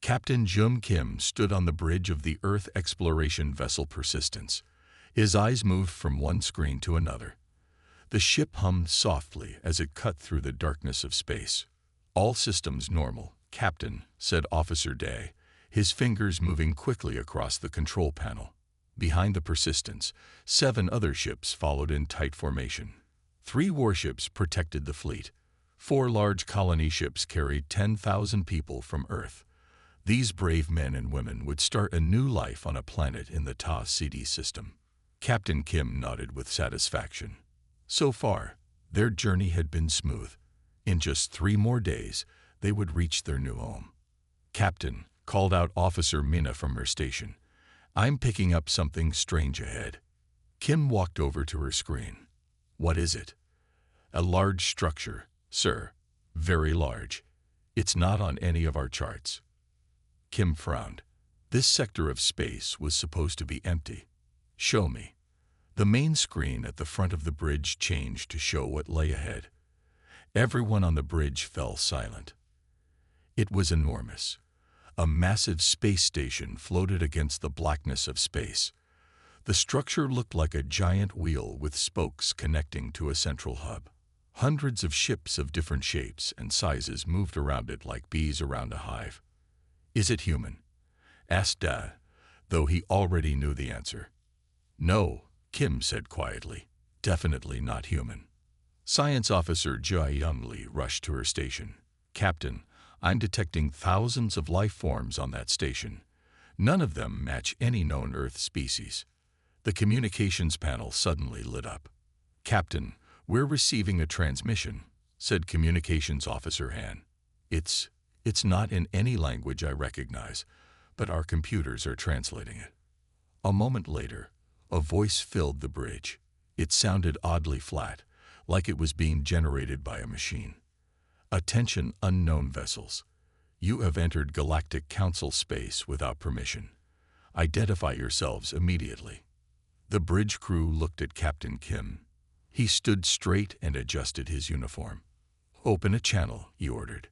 Captain Jum Kim stood on the bridge of the Earth exploration vessel Persistence. His eyes moved from one screen to another. The ship hummed softly as it cut through the darkness of space. "All systems normal, Captain," said Officer Day, his fingers moving quickly across the control panel. Behind the Persistence, 7 other ships followed in tight formation. 3 warships protected the fleet. 4 large colony ships carried 10,000 people from Earth. These brave men and women would start a new life on a planet in the Ta CD system. Captain Kim nodded with satisfaction. So far, their journey had been smooth. In just 3 more days, they would reach their new home. "Captain," called out Officer Mina from her station, "I'm picking up something strange ahead." Kim walked over to her screen. "What is it?" "A large structure, sir. Very large. It's not on any of our charts." Kim frowned. This sector of space was supposed to be empty. "Show me." The main screen at the front of the bridge changed to show what lay ahead. Everyone on the bridge fell silent. It was enormous. A massive space station floated against the blackness of space. The structure looked like a giant wheel with spokes connecting to a central hub. Hundreds of ships of different shapes and sizes moved around it like bees around a hive. "Is it human?" asked Dad, though he already knew the answer. "No," Kim said quietly. "Definitely not human." Science Officer Jai Young-Lee rushed to her station. "Captain, I'm detecting thousands of life forms on that station. None of them match any known Earth species." The communications panel suddenly lit up. "Captain, we're receiving a transmission," said Communications Officer Han. It's not in any language I recognize, but our computers are translating it." A moment later, a voice filled the bridge. It sounded oddly flat, like it was being generated by a machine. "Attention, unknown vessels. You have entered Galactic Council space without permission. Identify yourselves immediately." The bridge crew looked at Captain Kim. He stood straight and adjusted his uniform. "Open a channel," he ordered.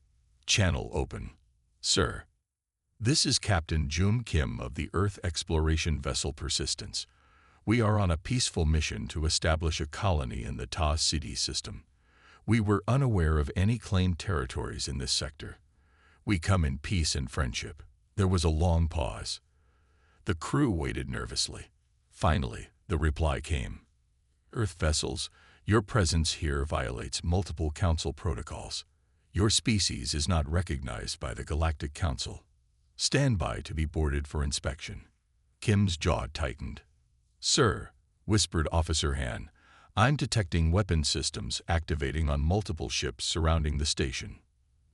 "Channel open, sir." "This is Captain Jum Kim of the Earth exploration vessel Persistence. We are on a peaceful mission to establish a colony in the Ta City system. We were unaware of any claimed territories in this sector. We come in peace and friendship." There was a long pause. The crew waited nervously. Finally, the reply came. "Earth vessels, your presence here violates multiple Council protocols. Your species is not recognized by the Galactic Council. Stand by to be boarded for inspection." Kim's jaw tightened. "Sir," whispered Officer Han, "I'm detecting weapon systems activating on multiple ships surrounding the station."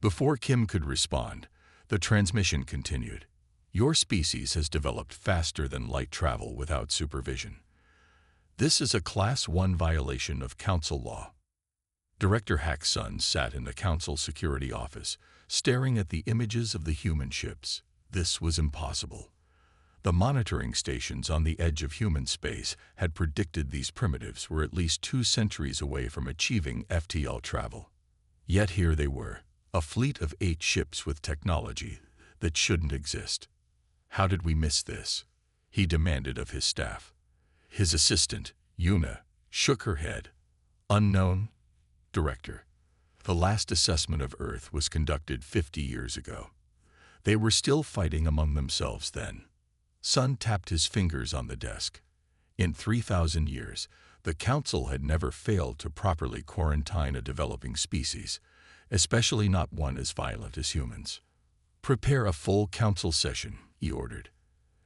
Before Kim could respond, the transmission continued. "Your species has developed faster than light travel without supervision. This is a Class 1 violation of Council law." Director Hack's son sat in the Council security office, staring at the images of the human ships. This was impossible. The monitoring stations on the edge of human space had predicted these primitives were at least 2 centuries away from achieving FTL travel. Yet here they were, a fleet of 8 ships with technology that shouldn't exist. "How did we miss this?" he demanded of his staff. His assistant, Yuna, shook her head. "Unknown, Director. The last assessment of Earth was conducted 50 years ago. They were still fighting among themselves then." Sun tapped his fingers on the desk. In 3,000 years, the Council had never failed to properly quarantine a developing species, especially not one as violent as humans. "Prepare a full Council session," he ordered,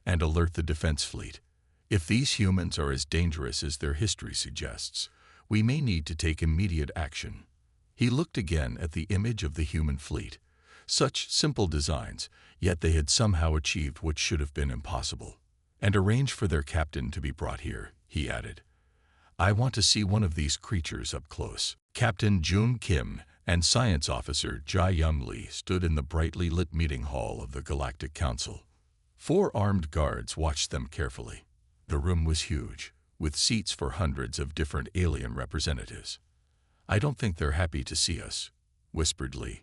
"and alert the defense fleet. If these humans are as dangerous as their history suggests, we may need to take immediate action." He looked again at the image of the human fleet. Such simple designs, yet they had somehow achieved what should have been impossible. "And arrange for their captain to be brought here," he added. "I want to see one of these creatures up close." Captain Jun Kim and Science Officer Jai Young-Lee stood in the brightly lit meeting hall of the Galactic Council. 4 armed guards watched them carefully. The room was huge, with seats for hundreds of different alien representatives. "I don't think they're happy to see us," whispered Lee.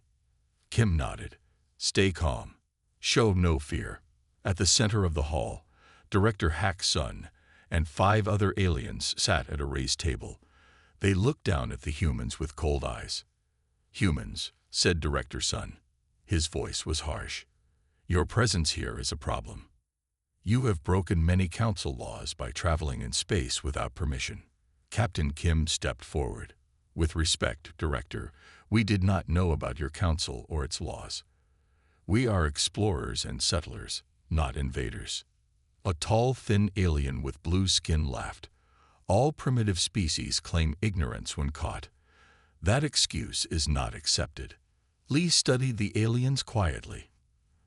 Kim nodded. "Stay calm. Show no fear. At the center of the hall, Director Hack's son and 5 other aliens sat at a raised table. They looked down at the humans with cold eyes. "Humans," said Director Sun. His voice was harsh. "Your presence here is a problem. You have broken many council laws by traveling in space without permission." Captain Kim stepped forward. "With respect, Director, we did not know about your council or its laws. We are explorers and settlers, not invaders." A tall, thin alien with blue skin laughed. "All primitive species claim ignorance when caught. That excuse is not accepted." Lee studied the aliens quietly.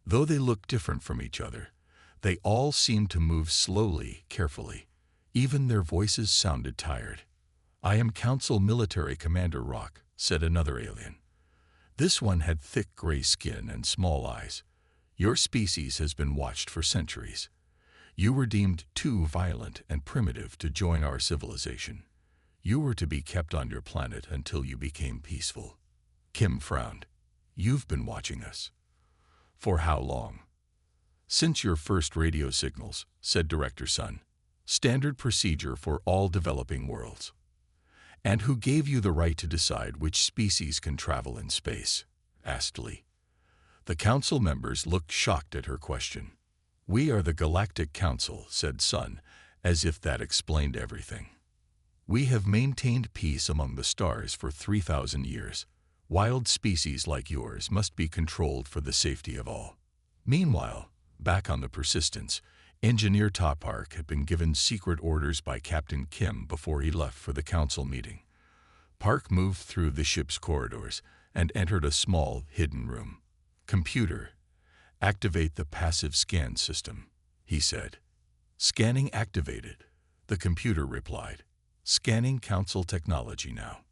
Though they looked different from each other, they all seemed to move slowly, carefully. Even their voices sounded tired. "I am Council Military Commander Rock," said another alien. This one had thick gray skin and small eyes. "Your species has been watched for centuries. You were deemed too violent and primitive to join our civilization. You were to be kept on your planet until you became peaceful." Kim frowned. "You've been watching us. For how long?" "Since your first radio signals," said Director Sun. "Standard procedure for all developing worlds." "And who gave you the right to decide which species can travel in space?" asked Lee. The council members looked shocked at her question. "We are the Galactic Council," said Sun, as if that explained everything. "We have maintained peace among the stars for 3,000 years. Wild species like yours must be controlled for the safety of all." Meanwhile, back on the Persistence, Engineer Topark had been given secret orders by Captain Kim before he left for the council meeting. Park moved through the ship's corridors and entered a small, hidden room. "Computer, activate the passive scan system," he said. "Scanning activated," the computer replied. "Scanning council technology now."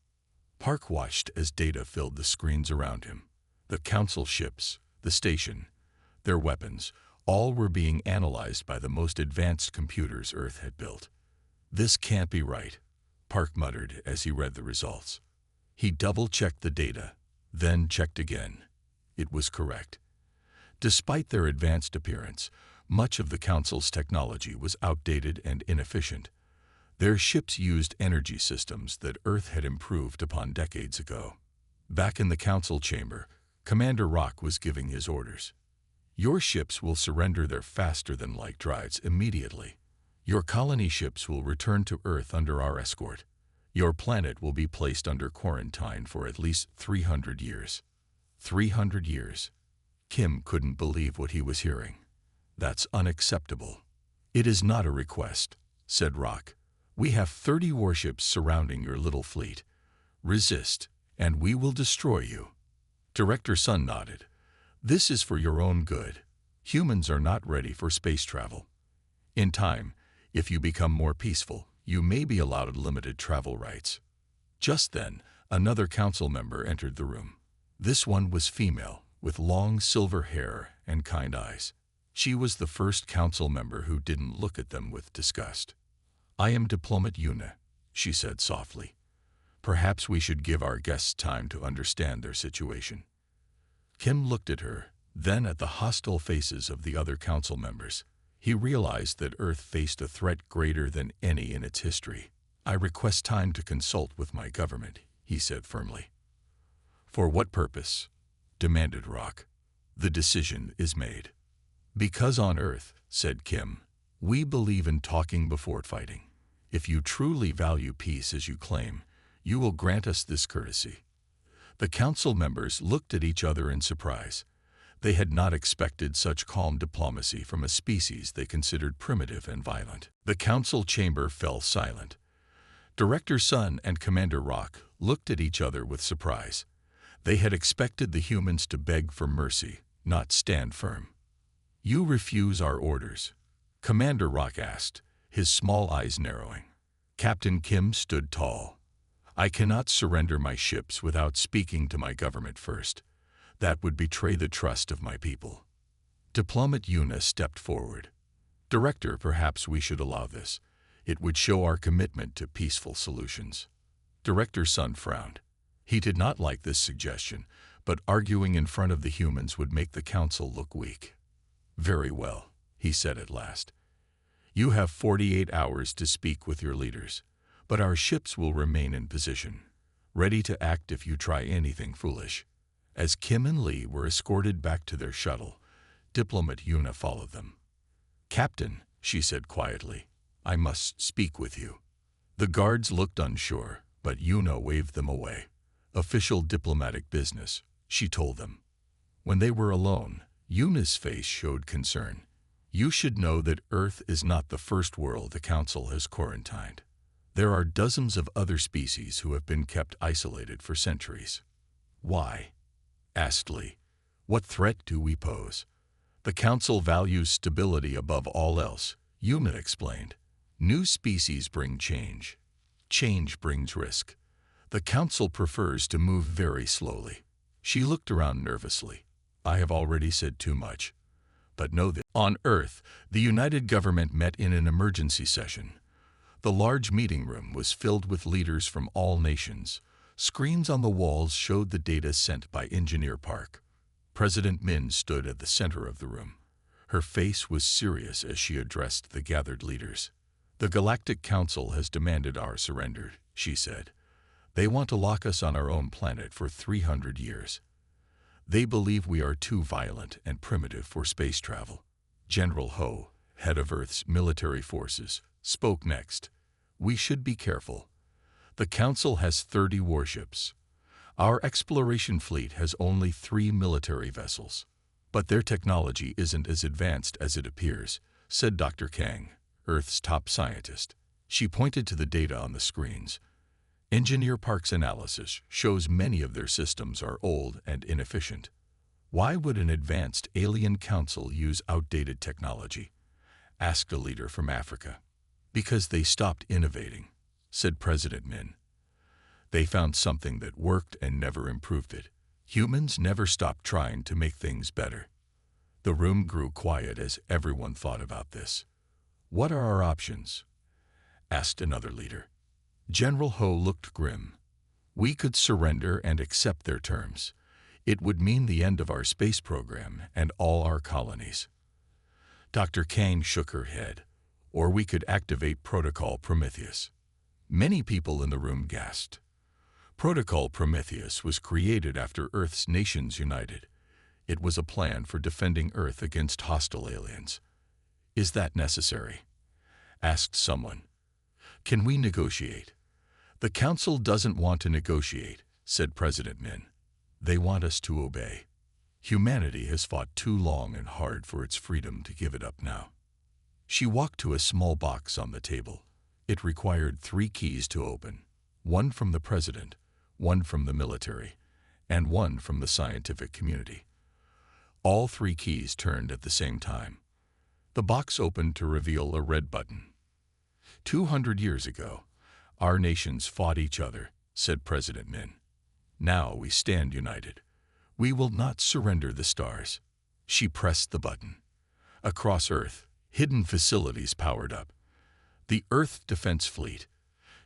Park watched as data filled the screens around him. The council ships, the station, their weapons, all were being analyzed by the most advanced computers Earth had built. "This can't be right," Park muttered as he read the results. He double-checked the data, then checked again. It was correct. Despite their advanced appearance, much of the Council's technology was outdated and inefficient. Their ships used energy systems that Earth had improved upon decades ago. Back in the Council chamber, Commander Rock was giving his orders. "Your ships will surrender their faster-than-light drives immediately. Your colony ships will return to Earth under our escort. Your planet will be placed under quarantine for at least 300 years. 300 years. Kim couldn't believe what he was hearing. "That's unacceptable." "It is not a request," said Rock. "We have 30 warships surrounding your little fleet. Resist, and we will destroy you." Director Sun nodded. "This is for your own good. Humans are not ready for space travel. In time, if you become more peaceful, you may be allowed limited travel rights." Just then, another council member entered the room. This one was female, with long silver hair and kind eyes. She was the first council member who didn't look at them with disgust. "I am Diplomat Yuna," she said softly. "Perhaps we should give our guests time to understand their situation." Kim looked at her, then at the hostile faces of the other council members. He realized that Earth faced a threat greater than any in its history. "I request time to consult with my government," he said firmly. "For what purpose?" demanded Rock. "The decision is made." "Because on Earth," said Kim, "we believe in talking before fighting. If you truly value peace as you claim, you will grant us this courtesy." The council members looked at each other in surprise. They had not expected such calm diplomacy from a species they considered primitive and violent. The council chamber fell silent. Director Sun and Commander Rock looked at each other with surprise. They had expected the humans to beg for mercy, not stand firm. "You refuse our orders?" Commander Rock asked, his small eyes narrowing. Captain Kim stood tall. "I cannot surrender my ships without speaking to my government first. That would betray the trust of my people." Diplomat Yuna stepped forward. "Director, perhaps we should allow this. It would show our commitment to peaceful solutions." Director Sun frowned. He did not like this suggestion, but arguing in front of the humans would make the council look weak. Very well, he said at last. You have 48 hours to speak with your leaders, but our ships will remain in position, ready to act if you try anything foolish. As Kim and Lee were escorted back to their shuttle, diplomat Yuna followed them. Captain, she said quietly, I must speak with you. The guards looked unsure, but Yuna waved them away. Official diplomatic business, she told them. When they were alone, Yuna's face showed concern. You should know that Earth is not the first world the Council has quarantined. There are dozens of other species who have been kept isolated for centuries. Why? Asked Lee. What threat do we pose? The Council values stability above all else, Yuna explained. New species bring change. Change brings risk. The Council prefers to move very slowly. She looked around nervously. I have already said too much. But know that on Earth, the United Government met in an emergency session. The large meeting room was filled with leaders from all nations. Screens on the walls showed the data sent by Engineer Park. President Min stood at the center of the room. Her face was serious as she addressed the gathered leaders. The Galactic Council has demanded our surrender, she said. They want to lock us on our own planet for 300 years. They believe we are too violent and primitive for space travel. General Ho, head of Earth's military forces, spoke next. We should be careful. The Council has 30 warships. Our exploration fleet has only 3 military vessels. But their technology isn't as advanced as it appears, said Dr. Kang, Earth's top scientist. She pointed to the data on the screens. Engineer Park's analysis shows many of their systems are old and inefficient. Why would an advanced alien council use outdated technology? Asked a leader from Africa. Because they stopped innovating, said President Min. They found something that worked and never improved it. Humans never stopped trying to make things better. The room grew quiet as everyone thought about this. What are our options? Asked another leader. General Ho looked grim. We could surrender and accept their terms. It would mean the end of our space program and all our colonies. Dr. Kang shook her head. Or we could activate Protocol Prometheus. Many people in the room gasped. Protocol Prometheus was created after Earth's nations united. It was a plan for defending Earth against hostile aliens. Is that necessary? Asked someone. Can we negotiate? The Council doesn't want to negotiate, said President Min. They want us to obey. Humanity has fought too long and hard for its freedom to give it up now. She walked to a small box on the table. It required 3 keys to open, 1 from the president, 1 from the military, and 1 from the scientific community. All 3 keys turned at the same time. The box opened to reveal a red button. 200 years ago, our nations fought each other, said President Min. Now we stand united. We will not surrender the stars. She pressed the button. Across Earth, hidden facilities powered up. The Earth Defense Fleet,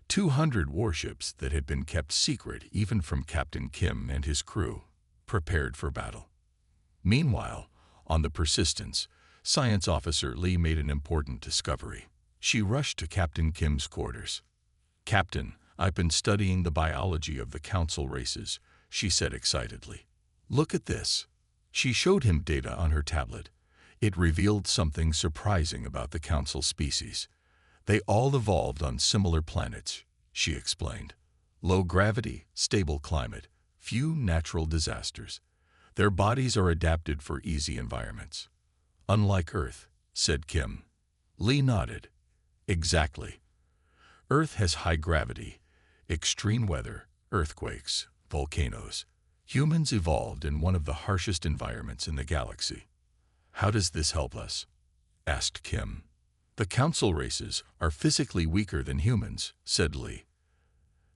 200 warships that had been kept secret even from Captain Kim and his crew, prepared for battle. Meanwhile, on the Persistence, Science Officer Lee made an important discovery. She rushed to Captain Kim's quarters. Captain, I've been studying the biology of the Council races, she said excitedly. Look at this. She showed him data on her tablet. It revealed something surprising about the Council species. They all evolved on similar planets, she explained. Low gravity, stable climate, few natural disasters. Their bodies are adapted for easy environments. Unlike Earth, said Kim. Lee nodded. Exactly. Earth has high gravity, extreme weather, earthquakes, volcanoes. Humans evolved in one of the harshest environments in the galaxy. How does this help us? Asked Kim. The Council races are physically weaker than humans, said Lee.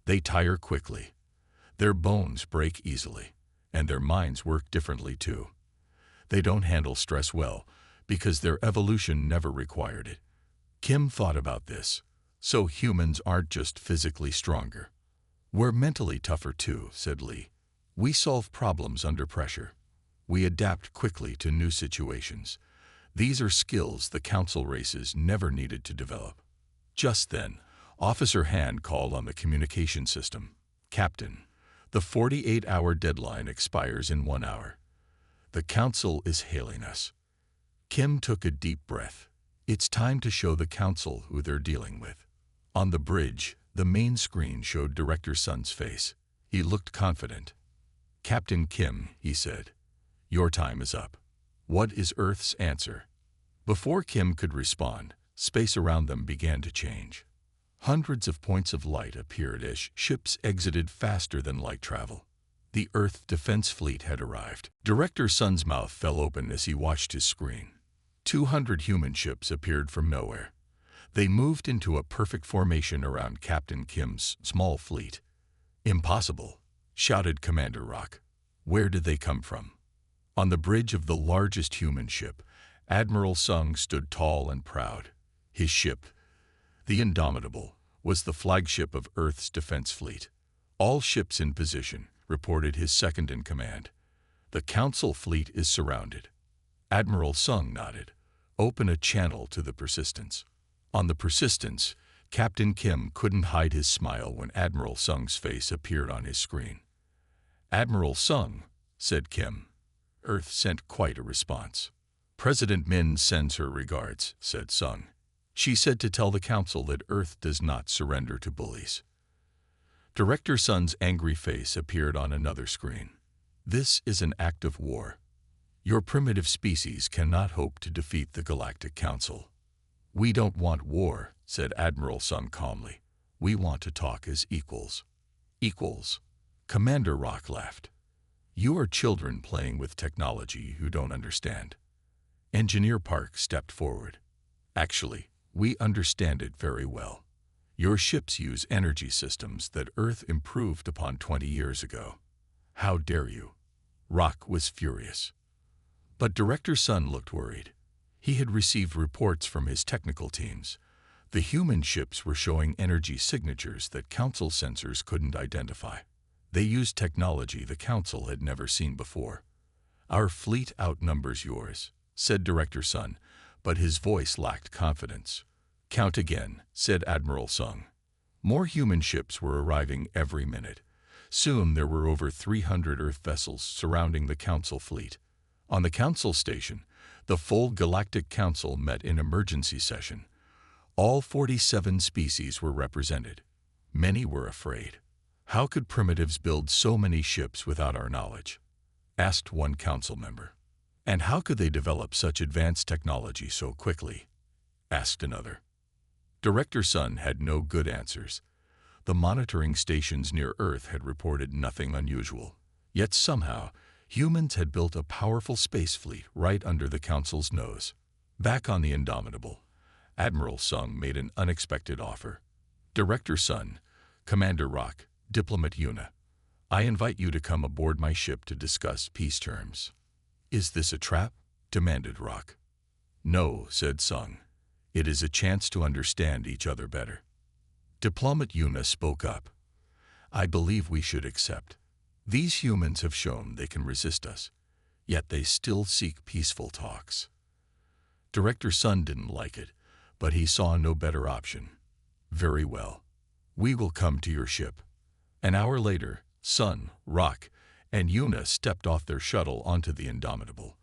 They tire quickly. Their bones break easily, and their minds work differently too. They don't handle stress well because their evolution never required it. Kim thought about this. So humans aren't just physically stronger. We're mentally tougher too, said Lee. We solve problems under pressure. We adapt quickly to new situations. These are skills the Council races never needed to develop. Just then, Officer Han called on the communication system. "Captain, the 48-hour deadline expires in 1 hour. The Council is hailing us." Kim took a deep breath. It's time to show the Council who they're dealing with. On the bridge, the main screen showed Director Sun's face. He looked confident. "Captain Kim," he said, "your time is up. What is Earth's answer?" Before Kim could respond, space around them began to change. Hundreds of points of light appeared as ships exited faster than light travel. The Earth Defense Fleet had arrived. Director Sun's mouth fell open as he watched his screen. 200 human ships appeared from nowhere. They moved into a perfect formation around Captain Kim's small fleet. "Impossible," shouted Commander Rock. "Where did they come from?" On the bridge of the largest human ship, Admiral Sung stood tall and proud. His ship, the Indomitable, was the flagship of Earth's defense fleet. "All ships in position," reported his second-in-command. "The Council fleet is surrounded." Admiral Sung nodded. "Open a channel to the Persistence." On the Persistence, Captain Kim couldn't hide his smile when Admiral Sung's face appeared on his screen. "Admiral Sung," said Kim. Earth sent quite a response. "President Min sends her regards," said Sung. "She said to tell the Council that Earth does not surrender to bullies." Director Sun's angry face appeared on another screen. "This is an act of war. Your primitive species cannot hope to defeat the Galactic Council." "We don't want war," said Admiral Sung calmly. "We want to talk as equals." "Equals?" Commander Rock laughed. "You are children playing with technology who don't understand." Engineer Park stepped forward. "Actually, we understand it very well. Your ships use energy systems that Earth improved upon 20 years ago. How dare you?" Rock was furious. But Director Sun looked worried. He had received reports from his technical teams. The human ships were showing energy signatures that Council sensors couldn't identify. They used technology the Council had never seen before. "Our fleet outnumbers yours," said Director Sun, but his voice lacked confidence. "Count again," said Admiral Sung. More human ships were arriving every minute. Soon there were over 300 Earth vessels surrounding the Council fleet. On the Council station, the full Galactic Council met in emergency session. All 47 species were represented. Many were afraid. "How could primitives build so many ships without our knowledge?" asked one council member. "And how could they develop such advanced technology so quickly?" asked another. Director Sun had no good answers. The monitoring stations near Earth had reported nothing unusual. Yet somehow, humans had built a powerful space fleet right under the Council's nose. Back on the Indomitable, Admiral Sung made an unexpected offer. "Director Sun, Commander Rock, Diplomat Yuna, I invite you to come aboard my ship to discuss peace terms." "Is this a trap?" demanded Rock. "No," said Sung. "It is a chance to understand each other better." Diplomat Yuna spoke up. "I believe we should accept. These humans have shown they can resist us, yet they still seek peaceful talks." Director Sun didn't like it, but he saw no better option. "Very well. We will come to your ship." An hour later, Sun, Rock, and Yuna stepped off their shuttle onto the Indomitable.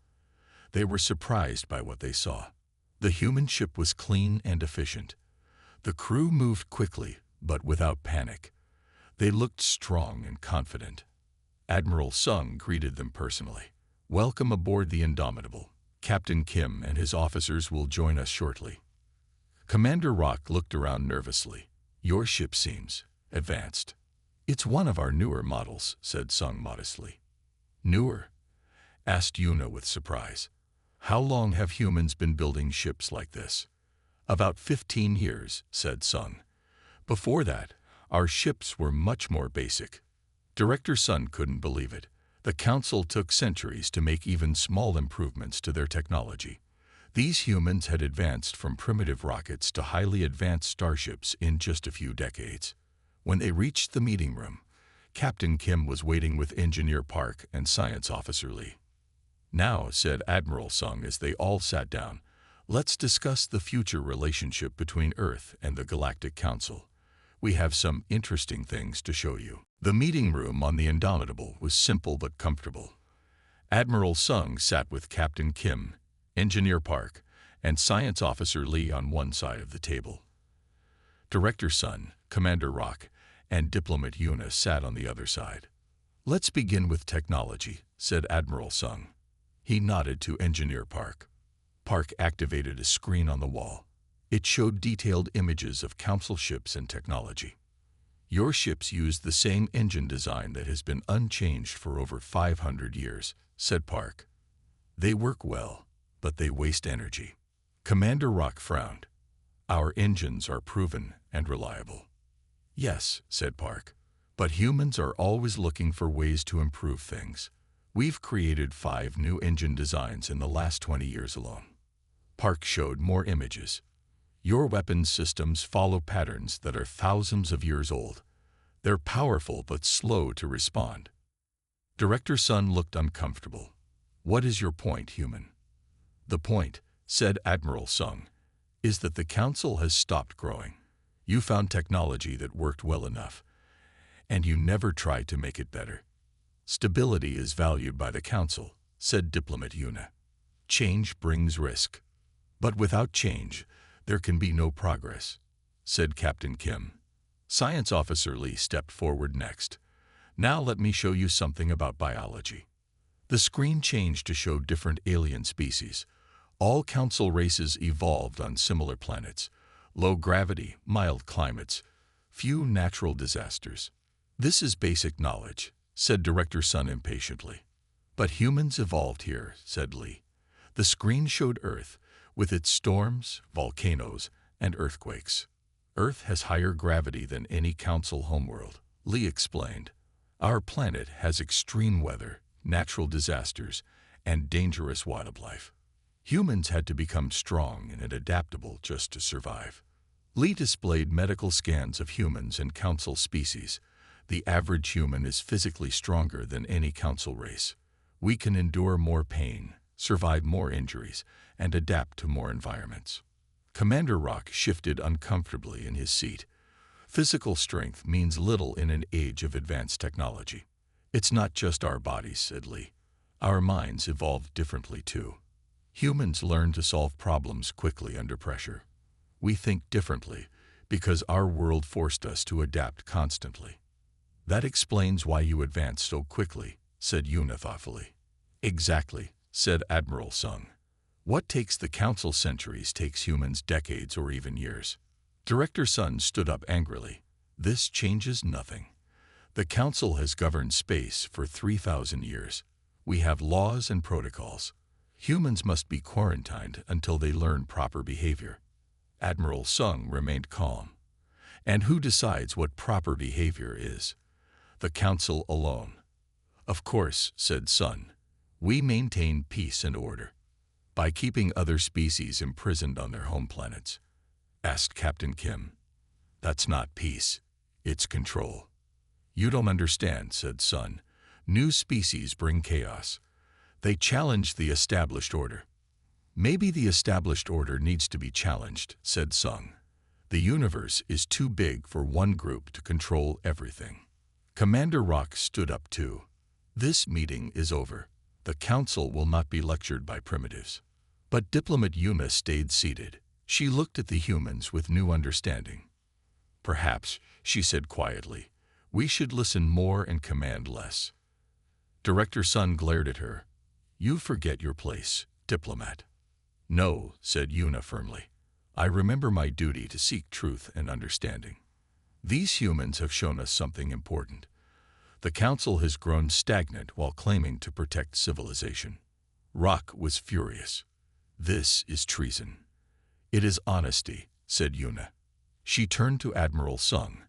They were surprised by what they saw. The human ship was clean and efficient. The crew moved quickly, but without panic. They looked strong and confident. Admiral Sung greeted them personally. "Welcome aboard the Indomitable. Captain Kim and his officers will join us shortly." Commander Rock looked around nervously. "Your ship seems advanced." "It's one of our newer models," said Sung modestly. "Newer?" asked Yuna with surprise. "How long have humans been building ships like this?" "About 15 years, said Sung. "Before that, our ships were much more basic." Director Sun couldn't believe it. The Council took centuries to make even small improvements to their technology. These humans had advanced from primitive rockets to highly advanced starships in just a few decades. When they reached the meeting room, Captain Kim was waiting with Engineer Park and Science Officer Lee. "Now," said Admiral Sung as they all sat down, Let's discuss the future relationship between Earth and the Galactic Council. We have some interesting things to show you. The meeting room on the Indomitable was simple but comfortable. Admiral Sung sat with Captain Kim, Engineer Park, and Science Officer Lee on one side of the table. Director Sun, Commander Rock, and Diplomat Yuna sat on the other side. "Let's begin with technology," said Admiral Sung. He nodded to Engineer Park. Park activated a screen on the wall. It showed detailed images of Council ships and technology. "Your ships use the same engine design that has been unchanged for over 500 years, said Park. "They work well, but they waste energy." Commander Rock frowned. "Our engines are proven and reliable." "Yes," said Park, "but humans are always looking for ways to improve things. We've created 5 new engine designs in the last 20 years alone." Park showed more images. "Your weapons systems follow patterns that are thousands of years old. They're powerful but slow to respond." Director Sun looked uncomfortable. "What is your point, human?" "The point," said Admiral Sung, "is that the Council has stopped growing. You found technology that worked well enough, and you never tried to make it better. Stability is valued by the Council," said Diplomat Yuna. "Change brings risk. But without change, there can be no progress," said Captain Kim. Science Officer Lee stepped forward next. "Now let me show you something about biology." The screen changed to show different alien species. All Council races evolved on similar planets. Low gravity, mild climates, few natural disasters. "This is basic knowledge," said Director Sun impatiently. "But humans evolved here," said Lee. The screen showed Earth, with its storms, volcanoes, and earthquakes. "Earth has higher gravity than any Council homeworld," Lee explained. "Our planet has extreme weather, natural disasters, and dangerous wildlife. Humans had to become strong and adaptable just to survive." Lee displayed medical scans of humans and Council species. "The average human is physically stronger than any Council race. We can endure more pain, survive more injuries, and adapt to more environments." Commander Rock shifted uncomfortably in his seat. "Physical strength means little in an age of advanced technology." "It's not just our bodies," said Lee. "Our minds evolved differently too. Humans learn to solve problems quickly under pressure. We think differently because our world forced us to adapt constantly." "That explains why you advanced so quickly," said Yuna thoughtfully. "Exactly," said Admiral Sung. "What takes the Council centuries takes humans decades or even years." Director Sun stood up angrily. "This changes nothing. The Council has governed space for 3,000 years. We have laws and protocols. Humans must be quarantined until they learn proper behavior." Admiral Sung remained calm. "And who decides what proper behavior is?" "The Council alone." "Of course," said Sun. "We maintain peace and order." "By keeping other species imprisoned on their home planets?" asked Captain Kim. "That's not peace. It's control." "You don't understand," said Sun. "New species bring chaos. They challenge the established order." "Maybe the established order needs to be challenged," said Sung. "The universe is too big for one group to control everything." Commander Rock stood up too. "This meeting is over. The Council will not be lectured by primitives." But Diplomat Yuna stayed seated. She looked at the humans with new understanding. "Perhaps," she said quietly, "we should listen more and command less." Director Sun glared at her. "You forget your place, diplomat." "No," said Yuna firmly. "I remember my duty to seek truth and understanding. These humans have shown us something important. The Council has grown stagnant while claiming to protect civilization." Rock was furious. "This is treason." "It is honesty," said Yuna. She turned to Admiral Sung.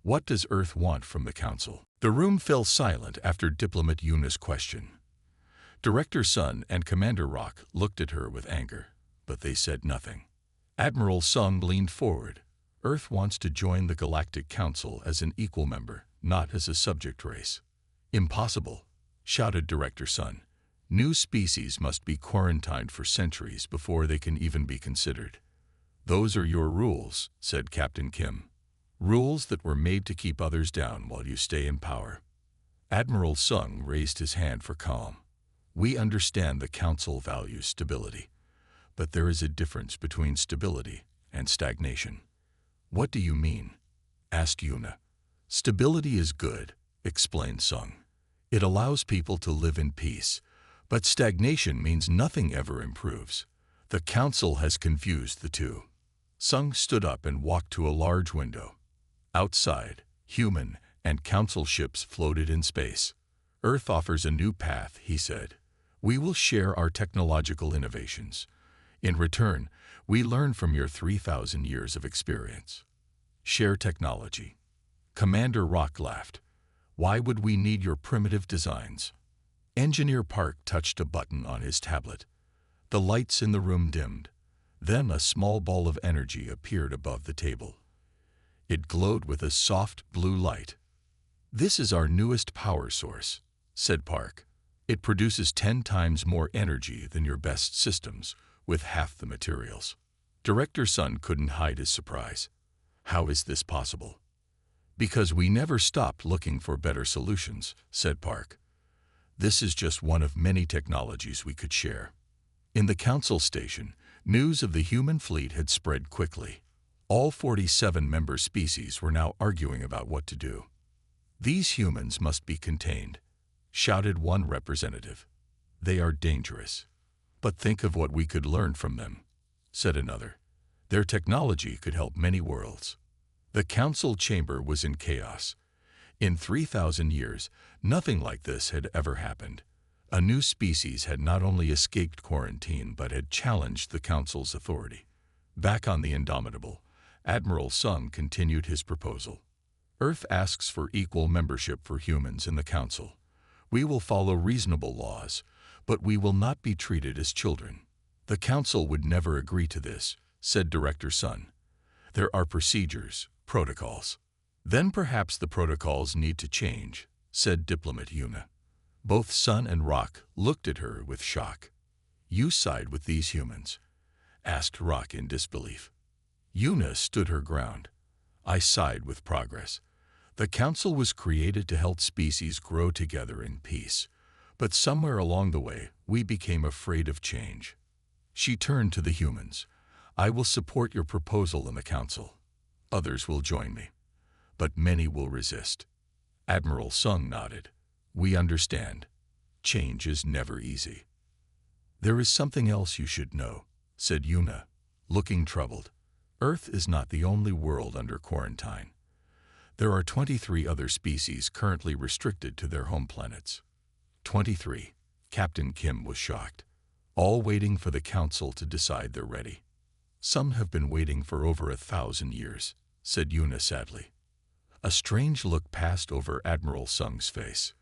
"What does Earth want from the Council?" The room fell silent after Diplomat Yuna's question. Director Sun and Commander Rock looked at her with anger, but they said nothing. Admiral Sung leaned forward. "Earth wants to join the Galactic Council as an equal member, not as a subject race." "Impossible," shouted Director Sun. New species must be quarantined for centuries before they can even be considered. Those are your rules, said Captain Kim. Rules that were made to keep others down while you stay in power. Admiral Sung raised his hand for calm. We understand the Council values stability, but there is a difference between stability and stagnation. What do you mean? Asked Yuna. Stability is good, explained Sung. It allows people to live in peace, but stagnation means nothing ever improves. The Council has confused the two. Sung stood up and walked to a large window. Outside, human and Council ships floated in space. Earth offers a new path, he said. We will share our technological innovations. In return, we learn from your 3,000 years of experience. Share technology. Commander Rock laughed. Why would we need your primitive designs? Engineer Park touched a button on his tablet. The lights in the room dimmed. Then a small ball of energy appeared above the table. It glowed with a soft blue light. This is our newest power source, said Park. It produces 10 times more energy than your best systems, with half the materials. Director Sun couldn't hide his surprise. How is this possible? Because we never stopped looking for better solutions, said Park. This is just one of many technologies we could share. In the Council station, news of the human fleet had spread quickly. All 47 member species were now arguing about what to do. These humans must be contained, shouted one representative. They are dangerous. But think of what we could learn from them, said another. Their technology could help many worlds. The Council chamber was in chaos. In 3,000 years, nothing like this had ever happened. A new species had not only escaped quarantine but had challenged the Council's authority. Back on the Indomitable, Admiral Sung continued his proposal. Earth asks for equal membership for humans in the Council. We will follow reasonable laws, but we will not be treated as children. The Council would never agree to this, said Director Sun. There are procedures, protocols. Then perhaps the protocols need to change, said Diplomat Yuna. Both Sun and Rock looked at her with shock. You side with these humans? Asked Rock in disbelief. Yuna stood her ground. I side with progress. The Council was created to help species grow together in peace, but somewhere along the way we became afraid of change. She turned to the humans. I will support your proposal in the Council. Others will join me, but many will resist. Admiral Sung nodded. We understand. Change is never easy. There is something else you should know, said Yuna, looking troubled. Earth is not the only world under quarantine. There are 23 other species currently restricted to their home planets. 23. Captain Kim was shocked. All waiting for the Council to decide they're ready. Some have been waiting for over 1,000 years, said Yuna sadly. A strange look passed over Admiral Sung's face.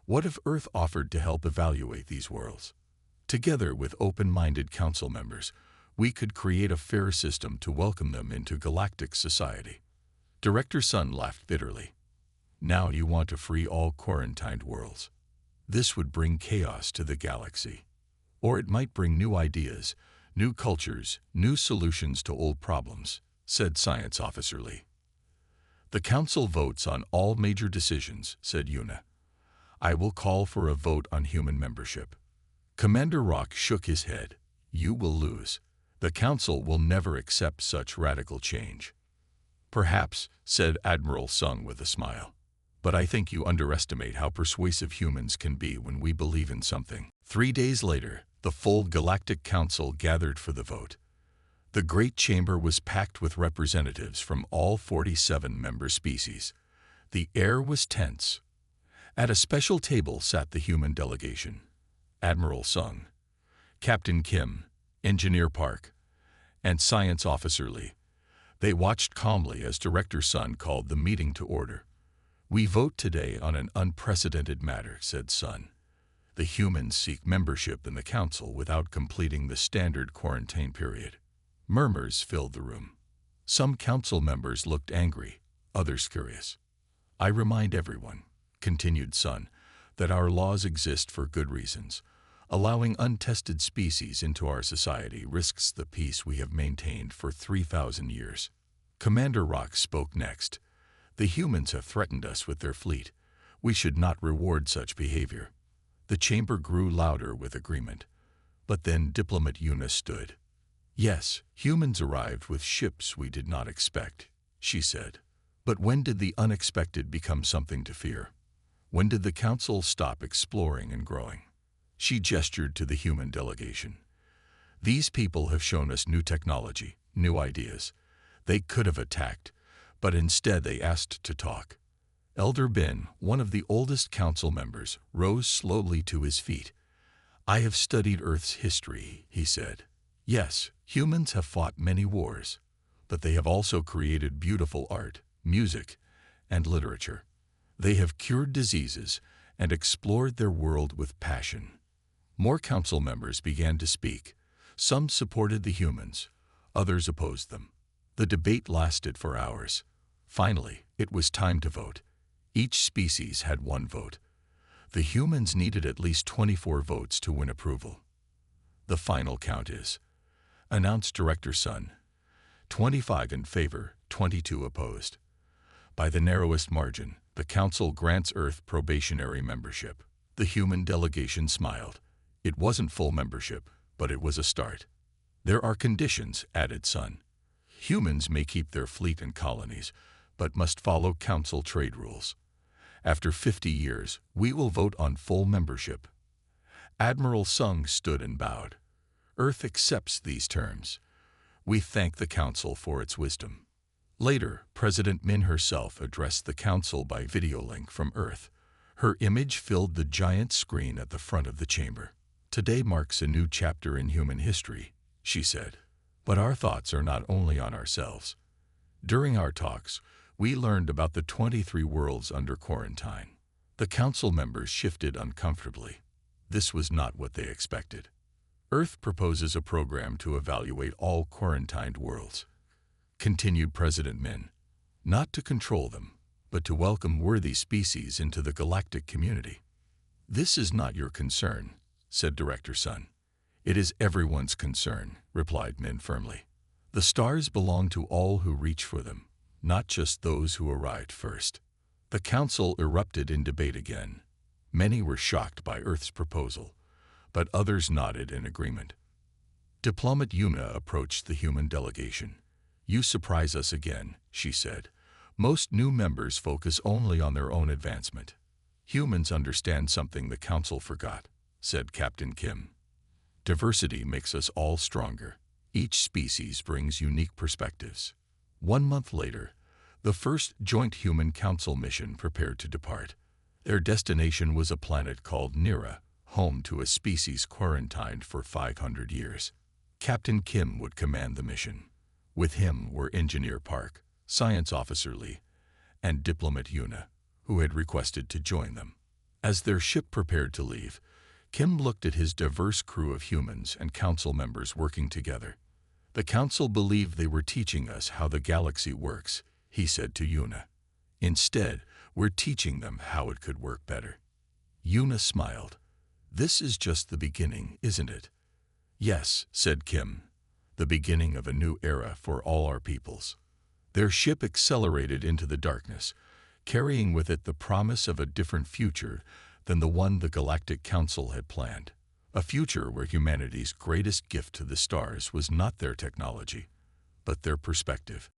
What if Earth offered to help evaluate these worlds? Together with open-minded Council members, we could create a fair system to welcome them into Galactic society. Director Sun laughed bitterly. Now you want to free all quarantined worlds. This would bring chaos to the galaxy. Or it might bring new ideas, new cultures, new solutions to old problems, said Science Officer Lee. The Council votes on all major decisions, said Yuna. I will call for a vote on human membership. Commander Rock shook his head. You will lose. The Council will never accept such radical change. Perhaps, said Admiral Sung with a smile. But I think you underestimate how persuasive humans can be when we believe in something. 3 days later, the full Galactic Council gathered for the vote. The Great Chamber was packed with representatives from all 47 member species. The air was tense. At a special table sat the human delegation. Admiral Sung, Captain Kim, Engineer Park, and Science Officer Lee. They watched calmly as Director Sun called the meeting to order. We vote today on an unprecedented matter, said Sun. The humans seek membership in the Council without completing the standard quarantine period. Murmurs filled the room. Some Council members looked angry, others curious. I remind everyone, continued Sun, that our laws exist for good reasons. Allowing untested species into our society risks the peace we have maintained for 3,000 years. Commander Rock spoke next. The humans have threatened us with their fleet. We should not reward such behavior. The chamber grew louder with agreement. But then Diplomat Una stood. Yes, humans arrived with ships we did not expect, she said. But when did the unexpected become something to fear? When did the council stop exploring and growing? She gestured to the human delegation. These people have shown us new technology, new ideas. They could have attacked, but instead they asked to talk. Elder Ben, one of the oldest council members, rose slowly to his feet. I have studied Earth's history, he said. Yes, humans have fought many wars, but they have also created beautiful art, music, and literature. They have cured diseases and explored their world with passion. More council members began to speak. Some supported the humans, others opposed them. The debate lasted for hours. Finally, it was time to vote. Each species had one vote. The humans needed at least 24 votes to win approval. The final count is, announced Director Sun, 25 in favor, 22 opposed. By the narrowest margin, the Council grants Earth probationary membership. The human delegation smiled. It wasn't full membership, but it was a start. There are conditions, added Sun. Humans may keep their fleet and colonies, but must follow Council trade rules. After 50 years, we will vote on full membership. Admiral Sung stood and bowed. Earth accepts these terms. We thank the Council for its wisdom. Later, President Min herself addressed the Council by video link from Earth. Her image filled the giant screen at the front of the chamber. Today marks a new chapter in human history, she said. But our thoughts are not only on ourselves. During our talks, we learned about the 23 worlds under quarantine. The Council members shifted uncomfortably. This was not what they expected. Earth proposes a program to evaluate all quarantined worlds. Continued President Min, not to control them, but to welcome worthy species into the galactic community. This is not your concern, said Director Sun. It is everyone's concern, replied Min firmly. The stars belong to all who reach for them, not just those who arrived first. The Council erupted in debate again. Many were shocked by Earth's proposal, but others nodded in agreement. Diplomat Una approached the human delegation. You surprise us again, she said. Most new members focus only on their own advancement. Humans understand something the Council forgot, said Captain Kim. Diversity makes us all stronger. Each species brings unique perspectives. 1 month later, the first joint human council mission prepared to depart. Their destination was a planet called Nira, home to a species quarantined for 500 years. Captain Kim would command the mission. With him were Engineer Park, Science Officer Lee, and Diplomat Una, who had requested to join them. As their ship prepared to leave, Kim looked at his diverse crew of humans and council members working together. The council believed they were teaching us how the galaxy works, he said to Una. Instead, we're teaching them how it could work better. Una smiled. This is just the beginning, isn't it? Yes, said Kim. The beginning of a new era for all our peoples. Their ship accelerated into the darkness, carrying with it the promise of a different future than the one the Galactic Council had planned. A future where humanity's greatest gift to the stars was not their technology, but their perspective.